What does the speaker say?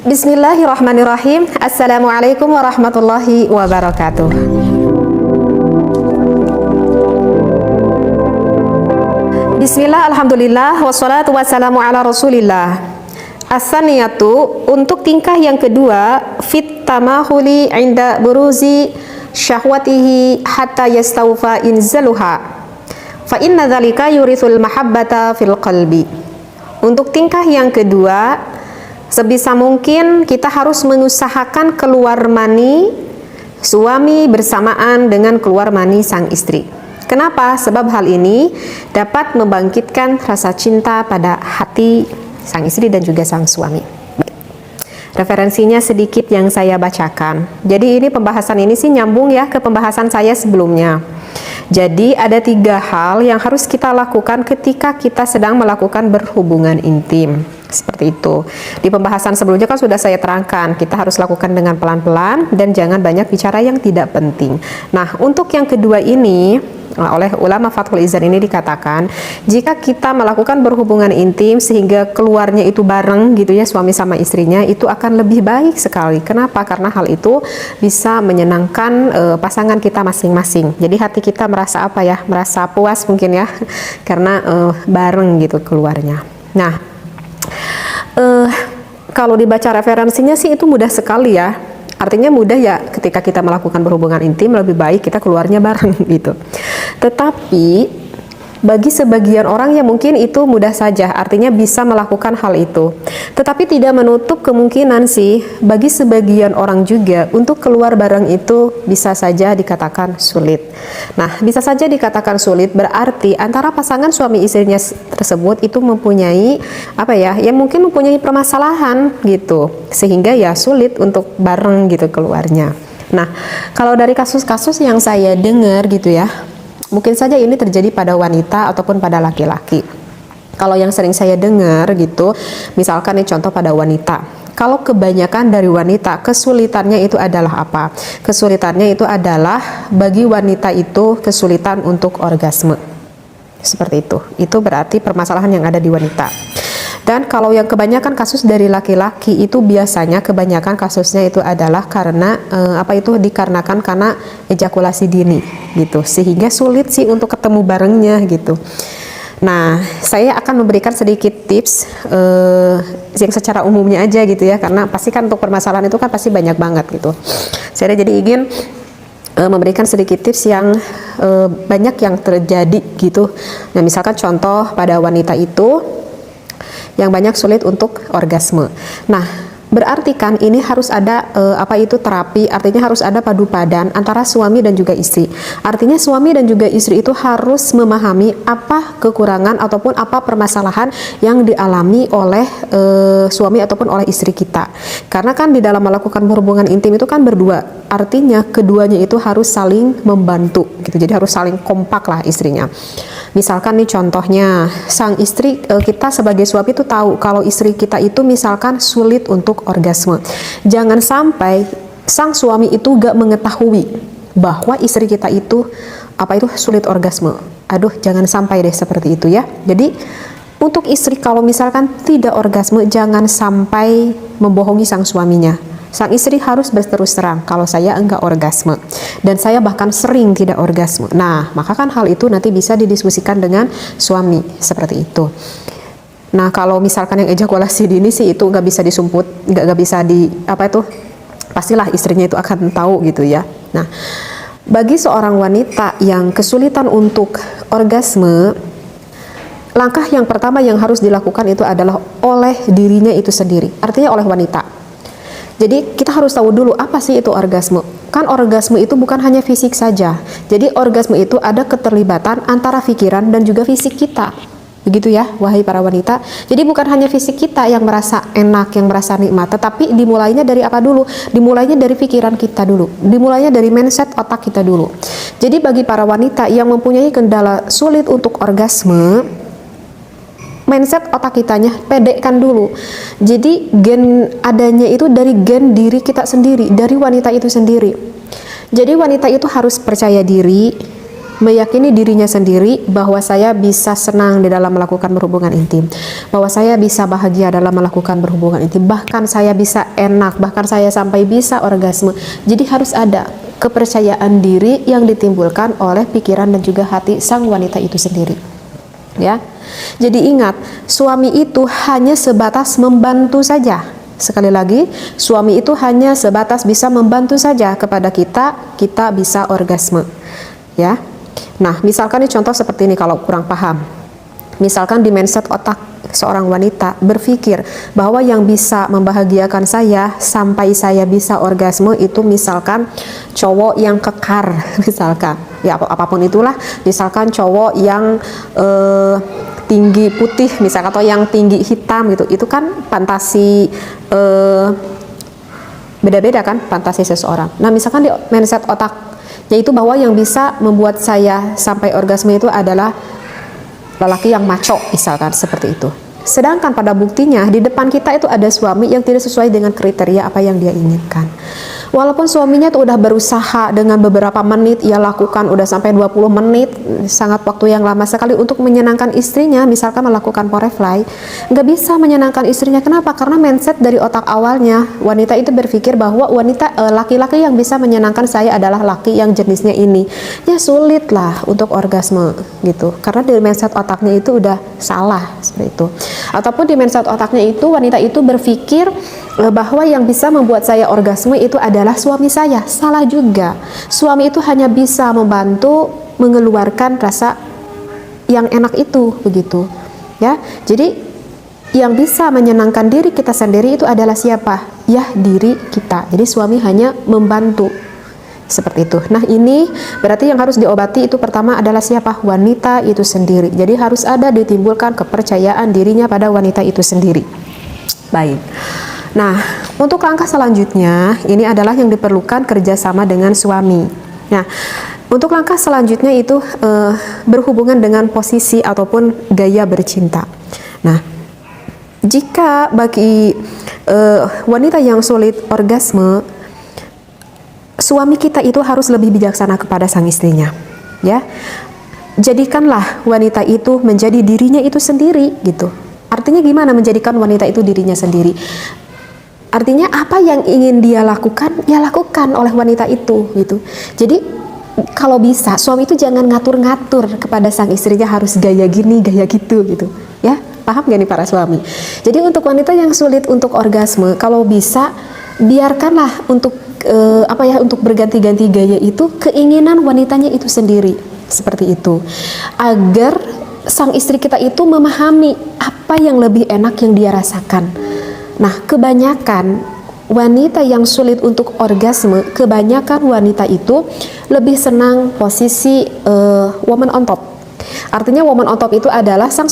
Bismillahirrahmanirrahim. Assalamualaikum warahmatullahi wabarakatuh. Bismillah, alhamdulillah, wassalatu wassalamu ala rasulillah. As-saniyatu, untuk tingkah yang kedua, fit tamahuli inda buruzi syahwatihi hatta yastawfa inzaluha fa inna dzalika yurithul mahabbata fil qalbi. Untuk tingkah yang kedua, sebisa mungkin kita harus mengusahakan keluar mani suami bersamaan dengan keluar mani sang istri. Kenapa? Sebab hal ini dapat membangkitkan rasa cinta pada hati sang istri dan juga sang suami. Baik. Referensinya sedikit yang saya bacakan. Jadi ini pembahasan ini sih nyambung ya ke pembahasan saya sebelumnya. Jadi ada 3 hal yang harus kita lakukan ketika kita sedang melakukan berhubungan intim. Seperti itu. Di pembahasan sebelumnya kan sudah saya terangkan, kita harus lakukan dengan pelan-pelan dan jangan banyak bicara yang tidak penting. Nah, untuk yang kedua ini, oleh ulama Fathul Izan ini dikatakan, jika kita melakukan berhubungan intim sehingga keluarnya itu bareng gitu ya, suami sama istrinya, itu akan lebih baik sekali. Kenapa? Karena hal itu bisa menyenangkan pasangan kita masing-masing. Jadi hati kita merasa apa ya? Merasa puas mungkin ya, karena bareng gitu keluarnya. Nah, kalau dibaca referensinya sih itu mudah sekali ya. Artinya mudah ya, ketika kita melakukan berhubungan intim lebih baik kita keluarnya bareng gitu. Tetapi bagi sebagian orang yang mungkin itu mudah saja, artinya bisa melakukan hal itu. Tetapi tidak menutup kemungkinan sih bagi sebagian orang juga untuk keluar bareng itu bisa saja dikatakan sulit. Nah, bisa saja dikatakan sulit berarti antara pasangan suami istrinya tersebut itu mempunyai apa ya? Ya mungkin mempunyai permasalahan gitu. Sehingga ya sulit untuk bareng gitu keluarnya. Nah, kalau dari kasus-kasus yang saya dengar gitu ya, mungkin saja ini terjadi pada wanita ataupun pada laki-laki. Kalau yang sering saya dengar gitu, misalkan nih contoh pada wanita. Kalau kebanyakan dari wanita, kesulitannya itu adalah apa? Kesulitannya itu adalah bagi wanita itu kesulitan untuk orgasme. Seperti itu. Itu berarti permasalahan yang ada di wanita. Dan kalau yang kebanyakan kasus dari laki-laki itu biasanya kebanyakan kasusnya itu adalah karena dikarenakan karena ejakulasi dini gitu, sehingga sulit sih untuk ketemu barengnya gitu. Nah, saya akan memberikan sedikit tips yang secara umumnya aja gitu ya, karena pasti kan untuk permasalahan itu kan pasti banyak banget gitu. Saya jadi ingin memberikan sedikit tips yang banyak yang terjadi gitu. Nah, misalkan contoh pada wanita itu yang banyak sulit untuk orgasme. Nah, berarti kan ini harus ada terapi, artinya harus ada padu padan antara suami dan juga istri. Artinya suami dan juga istri itu harus memahami apa kekurangan ataupun apa permasalahan yang dialami oleh suami ataupun oleh istri kita. Karena kan di dalam melakukan hubungan intim itu kan berdua. Artinya keduanya itu harus saling membantu gitu. Jadi harus saling kompak lah istrinya. Misalkan nih contohnya, sang istri, kita sebagai suami itu tahu kalau istri kita itu misalkan sulit untuk orgasme. Jangan sampai sang suami itu gak mengetahui bahwa istri kita itu sulit orgasme. Aduh, jangan sampai deh seperti itu ya. Jadi untuk istri kalau misalkan tidak orgasme, jangan sampai membohongi sang suaminya. Sang istri harus berterus terang, kalau saya enggak orgasme dan saya bahkan sering tidak orgasme. Nah, maka kan hal itu nanti bisa didiskusikan dengan suami seperti itu. Nah, kalau misalkan yang ejakulasi dini sih itu nggak bisa disumput, nggak bisa pastilah istrinya itu akan tahu gitu ya. Nah, bagi seorang wanita yang kesulitan untuk orgasme, langkah yang pertama yang harus dilakukan itu adalah oleh dirinya itu sendiri, artinya oleh wanita. Jadi kita harus tahu dulu apa sih itu orgasme. Kan orgasme itu bukan hanya fisik saja. Jadi orgasme itu ada keterlibatan antara pikiran dan juga fisik kita. Begitu ya, wahai para wanita. Jadi bukan hanya fisik kita yang merasa enak, yang merasa nikmat, tetapi dimulainya dari apa dulu? Dimulainya dari pikiran kita dulu. Dimulainya dari mindset otak kita dulu. Jadi bagi para wanita yang mempunyai kendala sulit untuk orgasme, mindset otak kitanya pedekkan dulu. Jadi gen adanya itu dari gen diri kita sendiri, dari wanita itu sendiri. Jadi wanita itu harus percaya diri, meyakini dirinya sendiri bahwa saya bisa senang di dalam melakukan berhubungan intim, bahwa saya bisa bahagia dalam melakukan berhubungan intim, bahkan saya bisa enak, bahkan saya sampai bisa orgasme. Jadi harus ada kepercayaan diri yang ditimbulkan oleh pikiran dan juga hati sang wanita itu sendiri. Ya. Jadi ingat, suami itu hanya sebatas membantu saja. Sekali lagi, suami itu hanya sebatas bisa membantu saja kepada kita, kita bisa orgasme. Ya. Nah, misalkan ini contoh seperti ini kalau kurang paham. Misalkan di mindset otak seorang wanita berpikir bahwa yang bisa membahagiakan saya sampai saya bisa orgasme itu misalkan cowok yang kekar, misalkan. Ya apapun itulah, misalkan cowok yang tinggi putih misalkan, atau yang tinggi hitam gitu. Itu kan fantasi beda-beda kan fantasi seseorang. Nah, misalkan di mindset otak yaitu bahwa yang bisa membuat saya sampai orgasme itu adalah lelaki yang maco, misalkan seperti itu. Sedangkan pada buktinya di depan kita itu ada suami yang tidak sesuai dengan kriteria apa yang dia inginkan. Walaupun suaminya tuh udah berusaha dengan beberapa menit, ia lakukan udah sampai 20 menit, sangat waktu yang lama sekali untuk menyenangkan istrinya, misalkan melakukan forefly, nggak bisa menyenangkan istrinya. Kenapa? Karena mindset dari otak awalnya, wanita itu berpikir bahwa laki-laki yang bisa menyenangkan saya adalah laki yang jenisnya ini. Ya sulit lah untuk orgasme gitu, karena dari mindset otaknya itu udah salah seperti itu. Ataupun di mindset otaknya itu, wanita itu berpikir bahwa yang bisa membuat saya orgasme itu adalah suami saya. Salah juga. Suami itu hanya bisa membantu mengeluarkan rasa yang enak itu, begitu. Ya. Jadi yang bisa menyenangkan diri kita sendiri itu adalah siapa? Ya, diri kita. Jadi suami hanya membantu. Seperti itu. Nah, ini berarti yang harus diobati itu pertama adalah siapa? Wanita itu sendiri. Jadi harus ada ditimbulkan kepercayaan dirinya pada wanita itu sendiri. Baik. Nah, untuk langkah selanjutnya, ini adalah yang diperlukan kerjasama dengan suami. Nah, untuk langkah selanjutnya itu berhubungan dengan posisi ataupun gaya bercinta. Nah, jika bagi wanita yang sulit orgasme, suami kita itu harus lebih bijaksana kepada sang istrinya. Ya, jadikanlah wanita itu menjadi dirinya itu sendiri, gitu. Artinya gimana menjadikan wanita itu dirinya sendiri? Artinya apa yang ingin dia lakukan, ya lakukan oleh wanita itu, gitu. Jadi kalau bisa suami itu jangan ngatur-ngatur kepada sang istrinya harus gaya gini, gaya gitu, gitu. Ya, paham gak nih para suami? Jadi untuk wanita yang sulit untuk orgasme, kalau bisa biarkanlah untuk untuk berganti-ganti gaya itu keinginan wanitanya itu sendiri, seperti itu. Agar sang istri kita itu memahami apa yang lebih enak yang dia rasakan. Nah, kebanyakan wanita yang sulit untuk orgasme, kebanyakan wanita itu lebih senang posisi woman on top. Artinya woman on top itu adalah sang